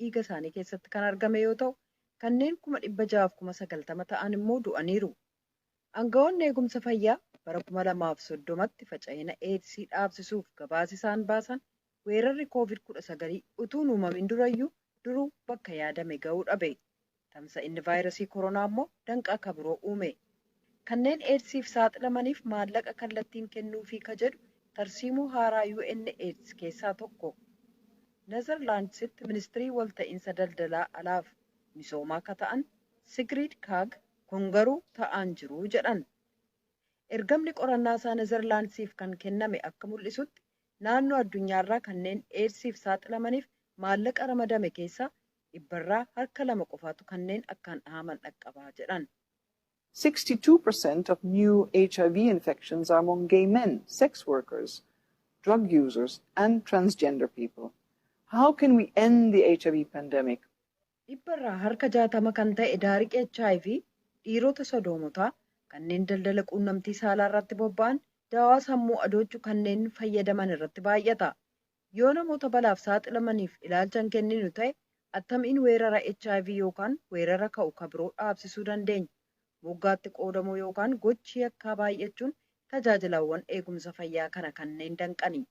dhiiga isaanii keessatti kan argame yoo ta'u, kanneen 690,090 ta'an immoo du'aniiru. Aangawoonni eegumsa fayyaa bara 2030tti faca'ina eedsii dhaabsisuuf gabaasa isaan baasan weerarri COVID-19 utuu uumamin duruu bakka yaadame ga'uu dhabe. Tamsa'inni vaayirasii koronaa immoo danqaa akka biroo uume. Kanneen eedsiif saaxilamaniif maallaqa kallattiin kennuufii ka jedhu tarsiimuu haaraa UNAIDS keessaa tokko. Nezerlaandsitti ministirii walta'iinsa daldalaa alaaf misoomaa akka ta'an Sigrid Kaag kun garuu ta'aan jiru jedhan. Ergamni qorannaa isaa Nezerlaandsiif kan kenname akka mul'isutti naannoo addunyaarraa kanneen eedsiif saaxilamaniif maallaqa ramadame keessaa dhibbarraa harka 2 qofaatu kanneen akkaan dhahaman dhaqqabaa jedhan. 62% of new HIV infections are among gay men, sex workers, drug users, and transgender people. How can we end the HIV pandemic? Dhibbarraa harka 60 kan ta'e daariqi HIV dhiirota sodoomotaa kanneen daldala quunnamtii saalaa irratti bobba'an daawaa sammuu adoochuu kanneen fayyadaman irratti baay'ata. Yoo namoota balaaf saaxilamaniif ilaalcha kenninu ta'e attamiin weerara HIV yookaan weerara ka'u ka biroo dhaabsisuu dandeenya. Moggaatti qoodamuu yookaan gochi yakkaa baay'achuun tajaajilawwan eegumsa fayyaa kana kanneen danqani.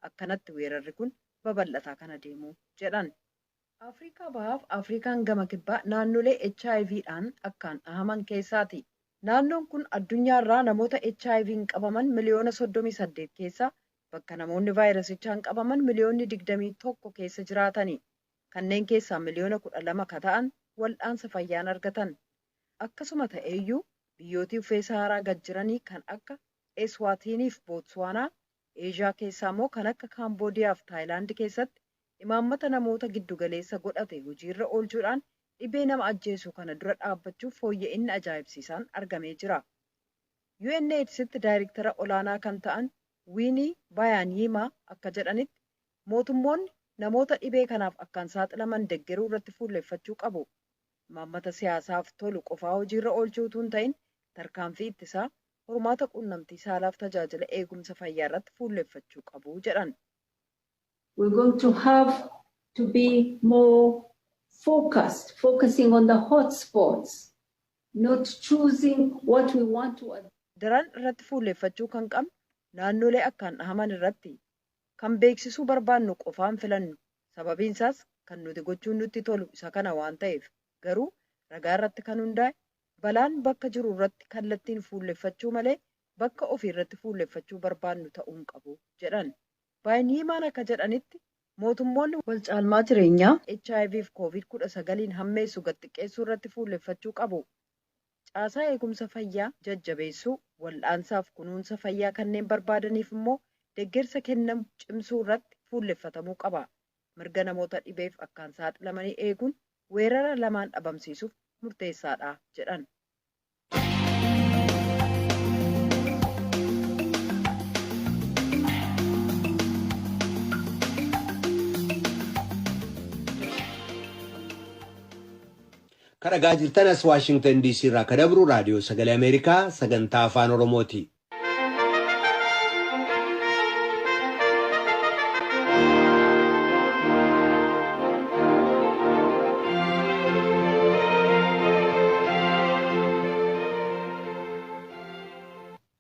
Akkanatti weerarri kun babal'ataa kana deemuu jedhan. Afrikaa bahaaf Afrikaan gama kibbaa naannolee HIVdhaan akkaan dhahaman keessaati. Naannoon kun addunyaarraa namoota HIV'n qabaman miliyoona 38 keessaa bakka namoonni vaayirasichaan qabaman miliyoonni 21 keessa jiraatani. Kanneen keessaa miliyoona 12 ka ta'an wal'aansa fayyaan argatan. Akkasuma ta'eeyyuu biyyooti uffee Saharaa gad jiranii kan akka Eswaatiniif Bootswaanaa, Eeshiyaa keessaa immoo kan akka Kaamboodiyaa fi Taayilaand keessatti imaammata namoota giddugaleessa godhate hojiirra oolchuudhaan dhibee nama ajjeesu kana dura dhaabbachuuf fooyya'inni ajaa'ibsiisaan argamee jira. UNAIDSitti daayirektara olaanaa kan ta'an Wiinii Bayaaniimaa akka jedhanitti mootummoonni namoota dhibee kanaaf akkaan saaxilaman deeggaruu irratti fuulleffachuu qabu. Imaammata siyaasaaf tolu qofaa hojiirra oolchuu utuu hin ta'in tarkaanfii ittisaa hormaata quunnamtii saalaaf tajaajila eegumsa fayyaa irratti fuulleffachuu qabu jedhan. We're going to have to be more focusing on the hotspots, not choosing what we want to. Daran irratti fuulleffachuu kan qabnu naannolee akkaan dhahaman irratti kan beeksisuu barbaannu qofaan filannu. Sababiin isaas kan nuti gochuun nutti tolu isa kana waan ta'eef garuu ragaa irratti kan hundaa'e balaan bakka jiru irratti kallattiin fuulleffachuu malee bakka ofii irratti fuulleffachuu barbaannu ta'uu hin qabu jedhan. Baay'inaan akka jedhanitti mootummoonni wal caalmaa jireenyaa HIV fi COVID-19 hammeessu gad xiqqeessuu irratti fuulleffachuu qabu. Caasaa eegumsa fayyaa jajjabeessuu, wal'aansaaf kunuunsa fayyaa kanneen barbaadaniif immoo deeggarsa kennamu cimsuu irratti fuulleffatamuu qaba. Mirga namoota dhibeef akkaan saaxilamanii eeguun weerara lamaan dhabamsiisuuf murteessaadha jedhan. Kan dhagaa jirtan as Waashingtan DC irraa kan dabru raadiyoo sagalee Ameerikaa sagantaa afaan Oromooti.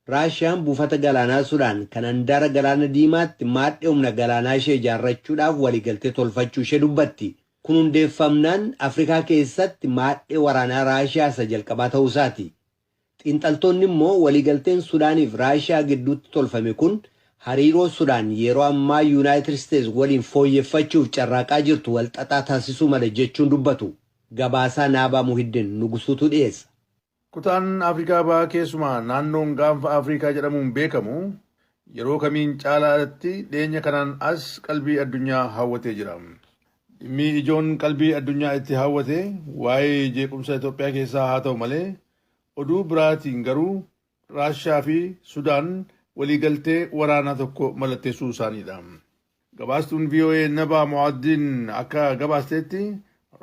Raashiyaan buufata galaanaa Sudaan kan handaara galaana diimaatti maadhee humna galaanaa ishee ijaarrachuudhaaf waliigaltee tolfachuu ishee dubbatti. Kun hundeeffamnaan Afrikaa keessatti maadhee waraanaa Raashiyaa isa jalqabaa ta'uu isaati. Xiinxaltoonni immoo waliigalteen Sudaaniif Raashiyaa gidduutti tolfame kun hariiroo Sudaan yeroo ammaa Yuunaayitid Isteets waliin fooyyeffachuuf carraaqaa jirtu walxaxaa taasisuu mala jechuun dubbatu. Gabaasaa Naabaa Muhiddin Nugusuutu dhiyeessa. Kutaan Afrikaa bahaa keessumaa naannoon gaanfa Afrikaa jedhamuun beekamu yeroo kamiin caalaatti dhiyeenya kanaan as qalbii addunyaa hawwatee jira. Dhimmi ijoon qalbii addunyaa itti hawwate waa'ee jeequmsa Itoophiyaa keessaa haa ta'u malee oduu biraatiin garuu Raashiyaa fi Sudaan waliigaltee waraanaa tokko mallatteessuu isaaniidha. Gabaastuun VOA Nabaa Mu'addiin akka gabaasteetti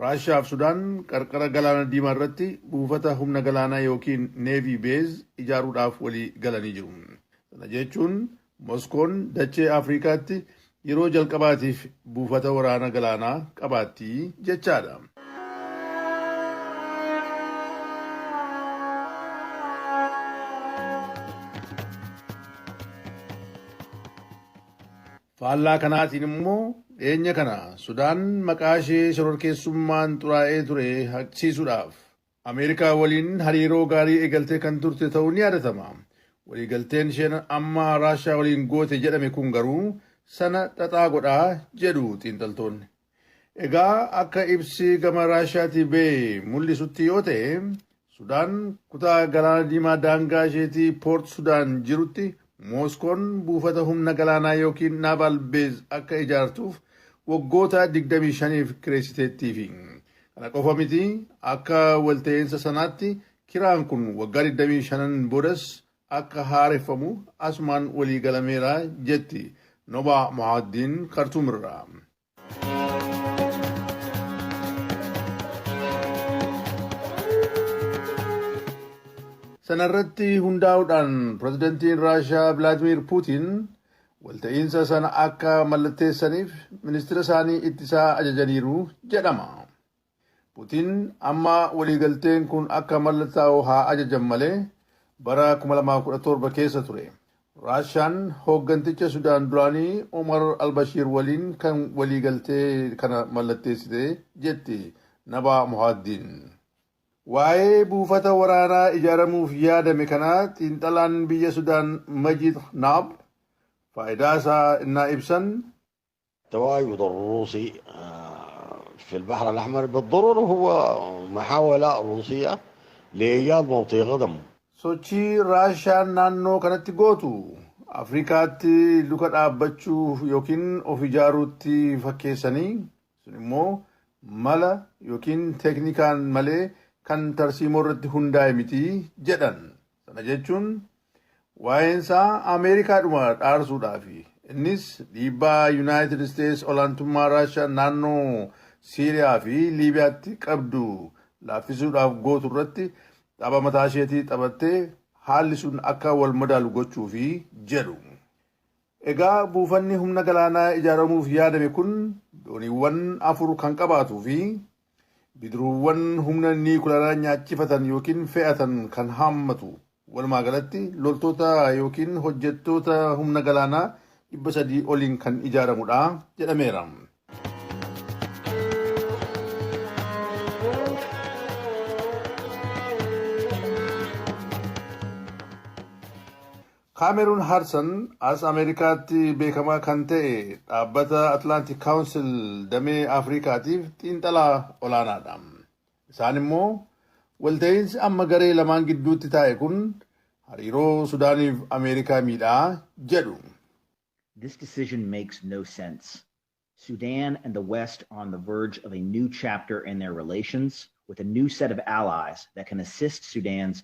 Raashiyaa fi Sudaan qarqara galaana diimaa irratti buufata humna galaanaa yookiin neevii beez ijaaruudhaaf walii galanii jiru. Kana jechuun Moskoon dachee Afrikaatti yeroo jalqabaatiif buufata waraana galaanaa qabaatti jechaadha. faallaa kanaatiin immoo dhiyeenya kana Sudaan maqaa ishee shororkeessummaan xuraa'ee ture haqsiisuudhaaf Ameerikaa waliin hariiroo gaarii eegaltee kan turte ta'uu ni yaadatama. Waliigalteen isheen amma Raashiyaa waliin goote jedhame kun garuu sana xaxaa godhaa jedhu xiinxaltoonni. Egaa akka ibsi gama Raashiyaatii ba'e mul'isutti yoo ta'e Sudaan kutaa galaana diimaa daangaa isheetii Poort Sudaan jirutti Mooskoon buufata humna galaanaa yookiin Naval Base akka ijaartuuf waggoota 25f kireessiteettiifi. Kana qofa miti akka walta'iinsa sanaatti kiraan kun waggaa 25 boodas akka haareffamu asumaan walii galameera jetti Nobaa Mohaddiin Kartuumirraa. sanarratti hundaa'uudhaan pirezidantiin Raashiyaa Vilaadimiir Puutiin walta'iinsa sana akka mallatteessaniif ministeera isaanii ittisaa ajajaniiru jedhama. Puutiin amma waliigalteen kun akka mallattaa'u haa ajajan malee bara 2017 keessa ture. Raashiyaan hoogganticha Sudaan duraanii Omar al-Bashir waliin kan waliigaltee kana mallatteessite jetti Nabaa Mohaddiin. Waa'ee buufata waraanaa ijaaramuuf yaadame kana xiinxalaan biyya Sudaan Majid Naab faayidaa isaa innaa ibsan. التواجد الروسي في البحر الأحمر بالضرورة هو محاولة روسية لإيجاد موطئ قدم. Sochii Raashiyaan naannoo kanatti gootu Afrikaatti luka dhaabbachuuf yookiin of ijaaruutti fakkeessanii sun immoo mala yookiin teeknikaan malee kan tarsiimoo irratti hundaa'e miti jedhan. Sana jechuun waa'eensaa Ameerikaadhuma dhaarsuudhaafi innis dhiibbaa Yuunaayitid Isteets olaantummaa Raashiyaa naannoo Siiriyaa fi Liibiyaatti qabdu laaffisuudhaaf gootu irratti tapha mataa isheetii taphattee haalli sun akka wal madaalu gochuufi jedhu. Egaa buufanni humna galaanaa ijaaramuuf yaadame kun dooniiwwan 4 kan qabaatuu fi bidiruuwwan humna niikularaa nyaachifatan yookiin fe'atan kan haammatu. Walumaa galatti loltoota yookiin hojjettoota humna galaanaa 300 oliin kan ijaaramudha jedhameera. Kaameruun Haarsan as Ameerikaatti beekamaa kan ta'e dhaabbata Atlantic Council damee Afrikaatiif xiinxalaa olaanaadha. Isaan immoo walta'iinsi amma garee lamaan gidduutti taa'e kun hariiroo Sudaaniif Ameerikaa miidhaa jedhu. This decision makes no sense. Sudan and the West are on the verge of a new chapter in their relations with a new set of allies that can assist Sudan's.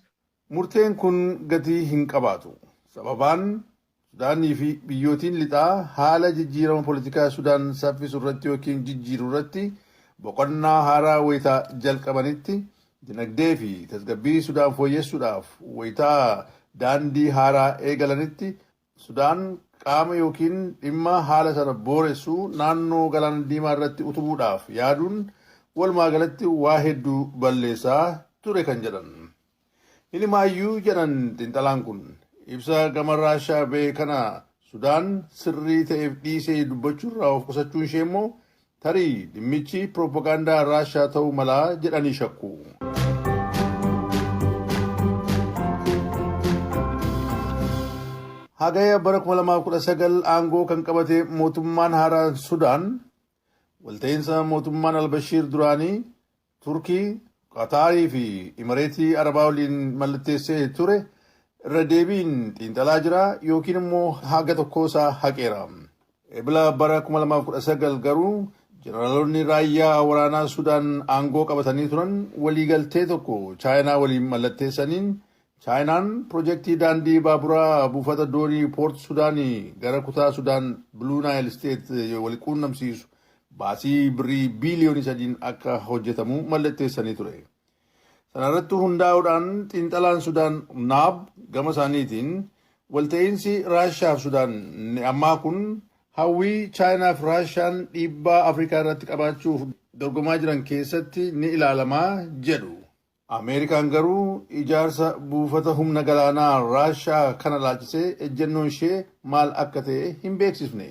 Murteen kun gatii hin qabaatu. Sababaan Sudaanii fi biyyootiin lixaa haala jijjiirama poolitikaa Sudaan saffisu irratti yookiin jijjiiru irratti boqonnaa haaraa wayitaa jalqabanitti dinagdee fi tasgabbii Sudaan fooyyessuudhaaf wayitaa daandii haaraa eegalanitti Sudaan qaama yookiin dhimma haala sana booressu naannoo galaana diimaa irratti utubuudhaaf yaaduun walumaa galatti waa hedduu balleessaa ture kan jedhan. Inumaayyuu jedhan xiinxalaan kun ibsa gama Raashiyaa ba'e kana Sudaan sirrii ta'eef dhiisee dubbachuurraa of qusachuun ishee immoo tarii dhimmichi piroopagaandaa Raashiyaa ta'uu malaa jedhanii shakku. Hagaya bara 2019 aangoo kan qabate mootummaan haaraa Sudaan walta'iinsa mootummaan Albashiir duraanii Turkii, Qataarii fi Imireetii Arabaa waliin mallatteessee ture irra deebiin xiinxalaa jira yookiin immoo haga tokkoosaa haqeera. Ebila bara 2019 garuu jeneraalonni raayyaa waraanaa Sudaan aangoo qabatanii turan waliigaltee tokko Chaayinaa waliin mallatteessaniin Chaayinaan piroojeektii daandii baaburaa buufata doonii Poort Sudaanii gara kutaa Sudaan Blue Nile State wal quunnamsiisu baasii birrii biiliyoonii 3 akka hojjetamu mallatteessanii ture. Sanarratti hundaa'uudhaan xiinxalaan Sudaan Naab gama isaaniitiin walta'iinsi Raashiyaa fi Sudaan ammaa kun hawwii Chaayinaa fi Raashiyaan dhiibbaa Afrikaa irratti qabaachuuf dorgomaa jiran keessatti ni ilaalamaa jedhu. Ameerikaan garuu ijaarsa buufata humna galaanaa Raashiyaa kana laalchisee ejjennoon ishee maal akka ta'e hin beeksifne.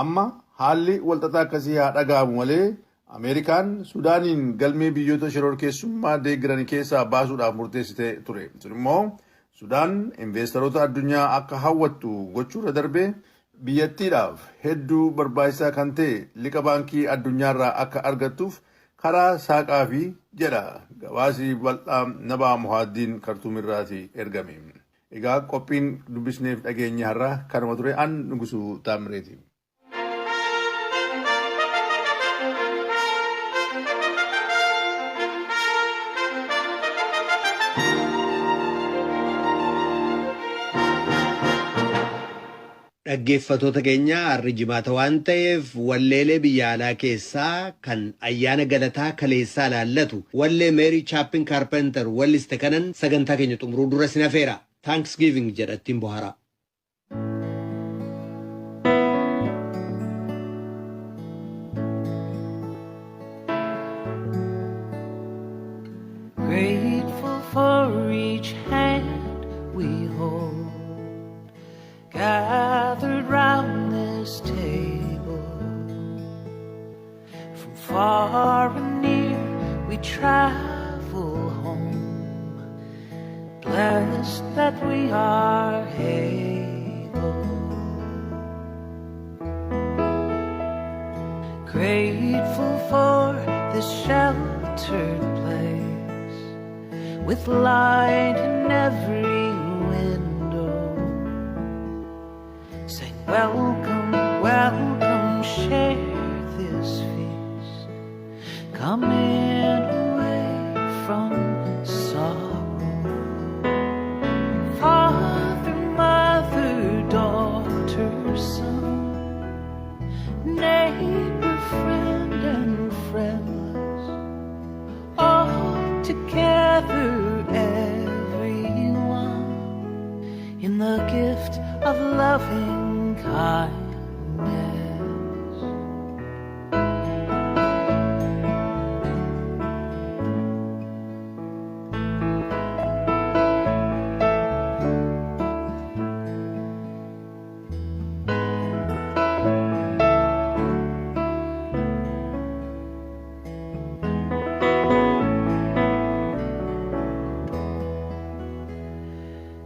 Amma haalli walxaxaa akkasii haa dhaga'amu malee Ameerikaan Sudaaniin galmee biyyoota shororkeessummaa deeggaran keessaa baasuudhaaf murteessitee ture. Sun immoo Sudaan investoroota addunyaa akka hawwattu gochuurra darbee biyyattiidhaaf hedduu barbaachisaa kan ta'e liqa baankii addunyaarraa akka argattuuf karaa saaqaa fi jedha gabaasii bal'aa Nabaa Muhaaddiin Kartuumirraati ergame. Egaa qophiin dubbisneef dhageenya har'a kanuma ture an Nugusuu Taamireeti. Dhaggeeffattoota keenya har'a jimaata waan ta'eef walleelee biyya alaa keessaa kan ayyaana galataa kaleessaa laallatu wallee Meeri Chaapin Kaarpenter walliste kanan sagantaa keenya xumuruu dura sin hafeera. Thanksgiving jedhattiin bohara. Grateful for each hand we hold, gathered round this table. From far and near we travel home, blessed that we are able. Grateful for this sheltered place, with light in every window. Saying welcome, welcome, share this feast. Come in away from sorrow. Father, mother, daughter, son, neighbor, friend, and friendless, all together, everyone, in the gift of loving kindness.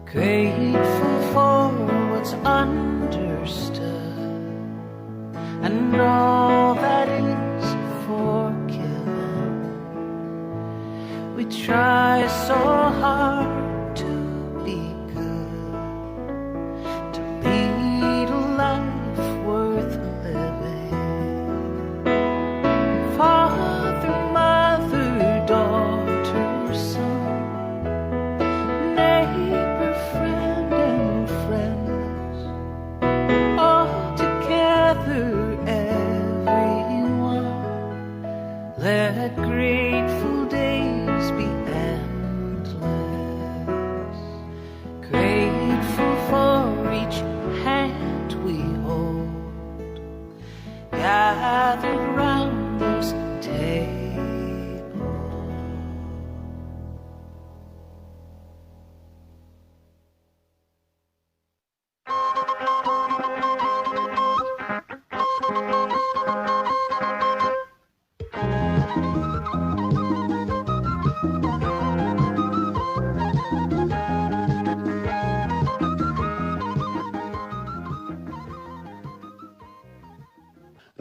Grateful for what's understood and all that is forgiven. We try so hard to be good, to lead a life worth living. Father, mother, daughter, son, neighbor, friend, and friendless, all together, everyone. Let grateful days be endless. Grateful for each hand we hold, gathered round this table.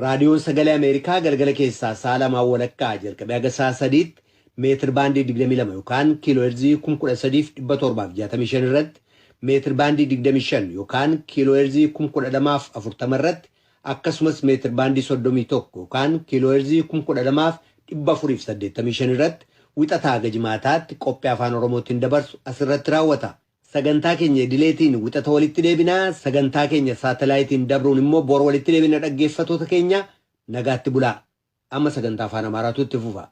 Raadiyoon Sagalee Ameerikaa galgala keessaa sa'a lamaa walakkaa jalqabee haga sa'a sadiitti meetir baandii 22 yookaan kiiloo heerzii 13,765 irratti, meetir baandii 25 yookaan kiiloo heerzii 12,040 irratti, akkasumas meetir baandii 31 yookaan kiiloo heerzii 12,485 irratti wixataa haga jimaataatti qophii afaan Oromootiin dabarsu asirratti raawwata. Sagantaa keenya idileetiin wixata walitti deebinaa, sagantaa keenya saatalaayitiin dabruun immoo bor walitti deebina dhaggeeffattoota keenya nagaatti bulaa. Amma sagantaa afaan Amaaraatu itti fufa.